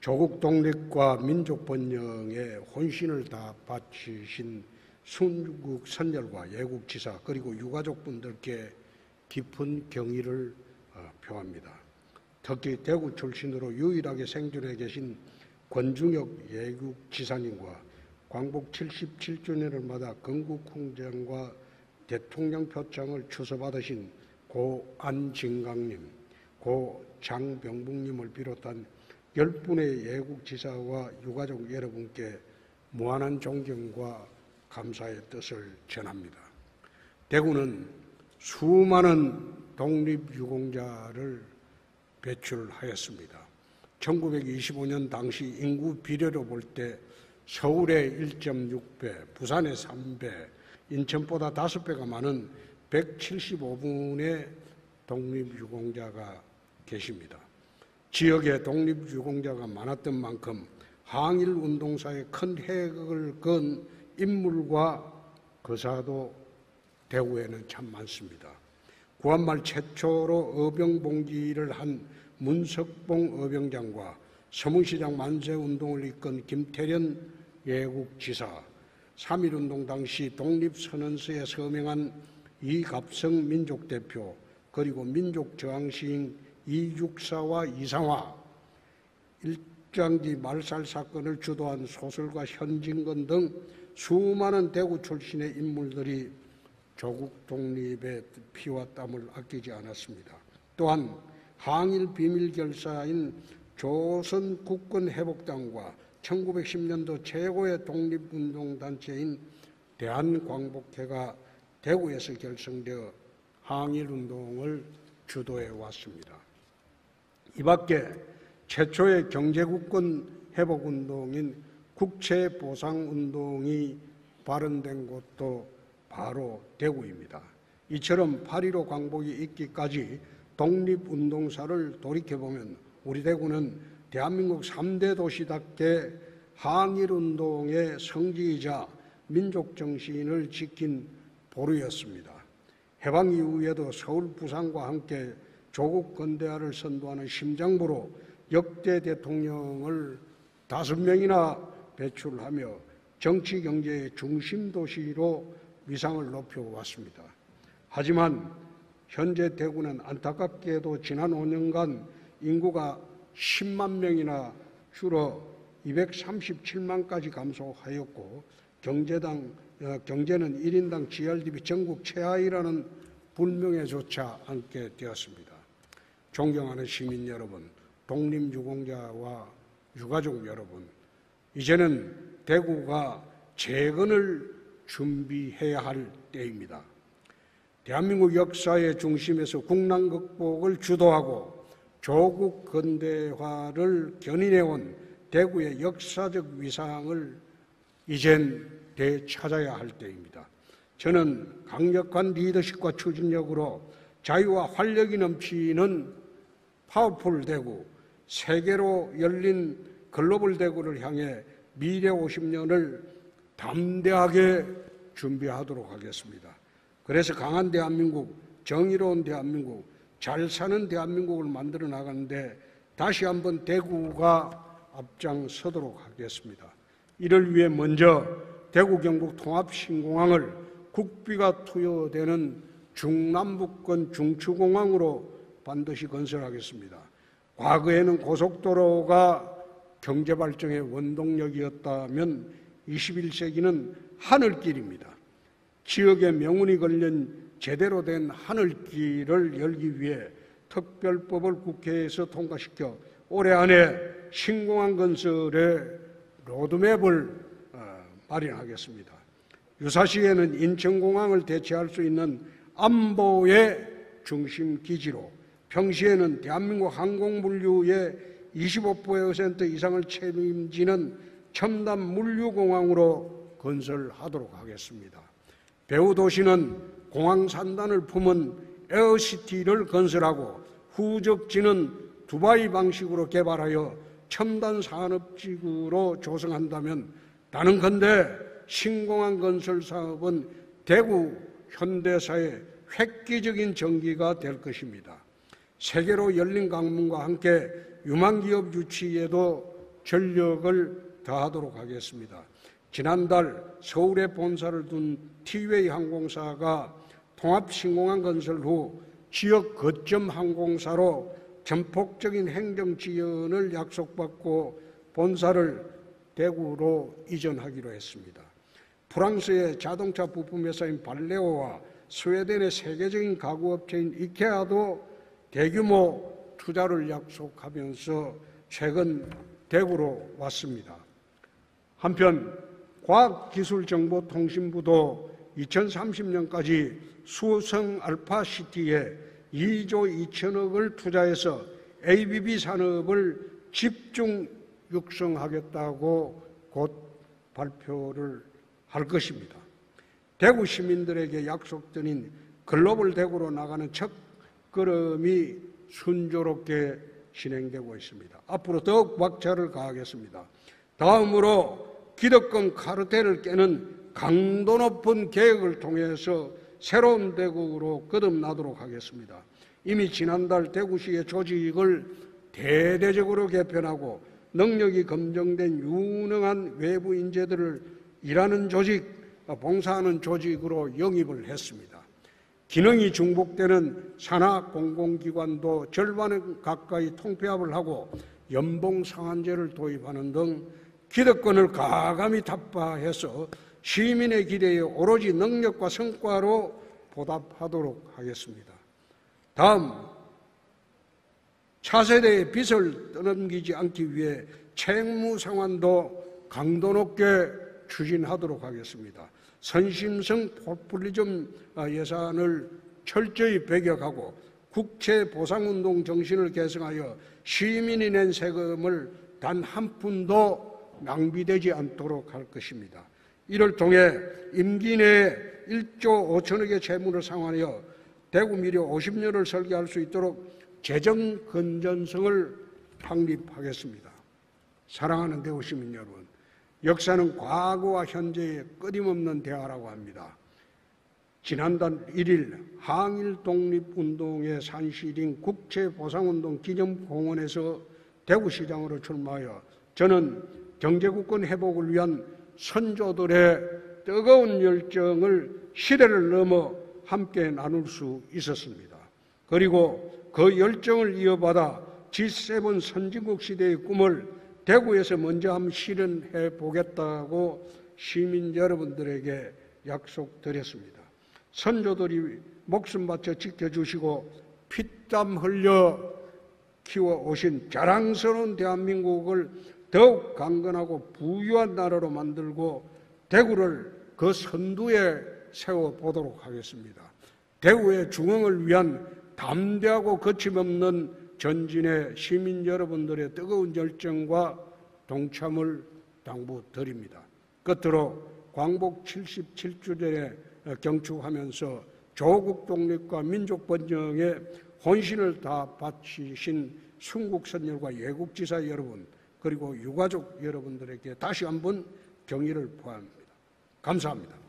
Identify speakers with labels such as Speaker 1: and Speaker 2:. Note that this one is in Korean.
Speaker 1: 조국 독립과 민족 번영에 혼신을 다 바치신 순국 선열과 예국지사 그리고 유가족분들께 깊은 경의를 표합니다. 특히 대구 출신으로 유일하게 생존해 계신 권중혁 예국지사님과 광복 77주년을 맞아 건국훈장과 대통령 표창을 추서받으신 고 안진강님, 고 장병북님을 비롯한 10분의 예국지사와 유가족 여러분께 무한한 존경과 감사의 뜻을 전합니다. 대구는 수많은 독립유공자를 배출하였습니다. 1925년 당시 인구 비례로 볼 때 서울의 1.6배, 부산의 3배, 인천보다 5배가 많은 175분의 독립유공자가 계십니다. 지역에 독립유공자가 많았던 만큼 항일운동사에 큰 획을 그은 인물과 거사도 대구에는 참 많습니다. 구한말 최초로 어병봉기를 한 문석봉 어병장과 서문시장 만세운동을 이끈 김태련 예국지사, 3.1운동 당시 독립선언서에 서명한 이갑성 민족대표, 그리고 민족저항시인 이육사와 이상화, 일장기 말살 사건을 주도한 소설가 현진건 등 수많은 대구 출신의 인물들이 조국 독립의 피와 땀을 아끼지 않았습니다. 또한 항일 비밀결사인 조선국권회복당과 1910년도 최고의 독립운동단체인 대한광복회가 대구에서 결성되어 항일운동을 주도해 왔습니다. 이 밖에 최초의 경제국권 회복운동인 국채보상운동이 발언된 곳도 바로 대구입니다. 이처럼 8.15 광복이 있기까지 독립운동사를 돌이켜보면 우리 대구는 대한민국 3대 도시답게 항일운동의 성지이자 민족정신을 지킨 보루였습니다. 해방 이후에도 서울, 부산과 함께 조국 건대화를 선도하는 심장부로 역대 대통령을 5명이나 배출하며 정치 경제의 중심 도시로 위상을 높여왔습니다. 하지만 현재 대구는 안타깝게도 지난 5년간 인구가 10만 명이나 줄어 237만까지 감소하였고 경제는 1인당 GRDP 전국 최하위라는 불명예조차 안게 되었습니다. 존경하는 시민 여러분, 독립유공자와 유가족 여러분, 이제는 대구가 재건을 준비해야 할 때입니다. 대한민국 역사의 중심에서 국난 극복을 주도하고 조국 근대화를 견인해온 대구의 역사적 위상을 이젠 되찾아야 할 때입니다. 저는 강력한 리더십과 추진력으로 자유와 활력이 넘치는 파워풀 대구, 세계로 열린 글로벌 대구를 향해 미래 50년을 담대하게 준비하도록 하겠습니다. 그래서 강한 대한민국, 정의로운 대한민국, 잘 사는 대한민국을 만들어 나가는데 다시 한번 대구가 앞장서도록 하겠습니다. 이를 위해 먼저 대구 경북 통합신공항을 국비가 투여되는 중남북권 중추공항으로 반드시 건설하겠습니다. 과거에는 고속도로가 경제발전의 원동력이었다면 21세기는 하늘길입니다. 지역의 명운이 걸린 제대로 된 하늘길을 열기 위해 특별법을 국회에서 통과시켜 올해 안에 신공항 건설의 로드맵을 마련하겠습니다. 유사시에는 인천공항을 대체할 수 있는 안보의 중심 기지로, 평시에는 대한민국 항공물류의 25% 이상을 책임지는 첨단 물류공항으로 건설하도록 하겠습니다. 배후도시는 공항산단을 품은 에어시티를 건설하고 후적지는 두바이 방식으로 개발하여 첨단 산업지구로 조성한다면 단언컨대 신공항 건설 사업은 대구 현대사의 획기적인 전기가 될 것입니다. 세계로 열린 강문과 함께 유망기업 유치에도 전력을 다하도록 하겠습니다. 지난달 서울에 본사를 둔 티웨이 항공사가 통합신공항 건설 후 지역 거점 항공사로 전폭적인 행정 지원을 약속받고 본사를 대구로 이전하기로 했습니다. 프랑스의 자동차 부품 회사인 발레오와 스웨덴의 세계적인 가구업체인 이케아도 대규모 투자를 약속하면서 최근 대구로 왔습니다. 한편 과학기술정보통신부도 2030년까지 수성 알파시티에 2조 2천억을 투자해서 ABB 산업을 집중 육성하겠다고 곧 발표를 할 것입니다. 대구 시민들에게 약속드린 글로벌 대구로 나가는 첫 걸음이 순조롭게 진행되고 있습니다. 앞으로 더욱 박차를 가하겠습니다. 다음으로 기득권 카르텔을 깨는 강도 높은 계획을 통해서 새로운 대구로 거듭나도록 하겠습니다. 이미 지난달 대구시의 조직을 대대적으로 개편하고 능력이 검증된 유능한 외부 인재들을 일하는 조직, 봉사하는 조직으로 영입을 했습니다. 기능이 중복되는 산하 공공기관도 절반 가까이 통폐합을 하고 연봉 상한제를 도입하는 등 기득권을 가감히 타파해서 시민의 기대에 오로지 능력과 성과로 보답하도록 하겠습니다. 다음, 차세대의 빚을 떠넘기지 않기 위해 채무 상환도 강도 높게 추진하도록 하겠습니다. 선심성 포퓰리즘 예산을 철저히 배격하고 국채 보상운동 정신을 계승하여 시민이 낸 세금을 단 한 푼도 낭비되지 않도록 할 것입니다. 이를 통해 임기 내에 1조 5천억의 채무를 상환하여 대구 미래 50년을 설계할 수 있도록 재정 건전성을 확립하겠습니다. 사랑하는 대구 시민 여러분, 역사는 과거와 현재의 끊임없는 대화라고 합니다. 지난달 1일 항일 독립운동의 산실인 국채보상운동 기념공원에서 대구시장으로 출마하여 저는 경제국권 회복을 위한 선조들의 뜨거운 열정을 시대를 넘어 함께 나눌 수 있었습니다. 그리고 그 열정을 이어받아 G7 선진국 시대의 꿈을 대구에서 먼저 한번 실현해 보겠다고 시민 여러분들에게 약속드렸습니다. 선조들이 목숨 바쳐 지켜주시고 피땀 흘려 키워오신 자랑스러운 대한민국을 더욱 강건하고 부유한 나라로 만들고 대구를 그 선두에 세워보도록 하겠습니다. 대구의 중흥을 위한 담대하고 거침없는 전진의 시민 여러분들의 뜨거운 열정과 동참을 당부드립니다. 끝으로 광복 77주년에 경축하면서 조국 독립과 민족 번영에 혼신을 다 바치신 순국선열과 예국지사 여러분 그리고 유가족 여러분들에게 다시 한번 경의를 표합니다. 감사합니다.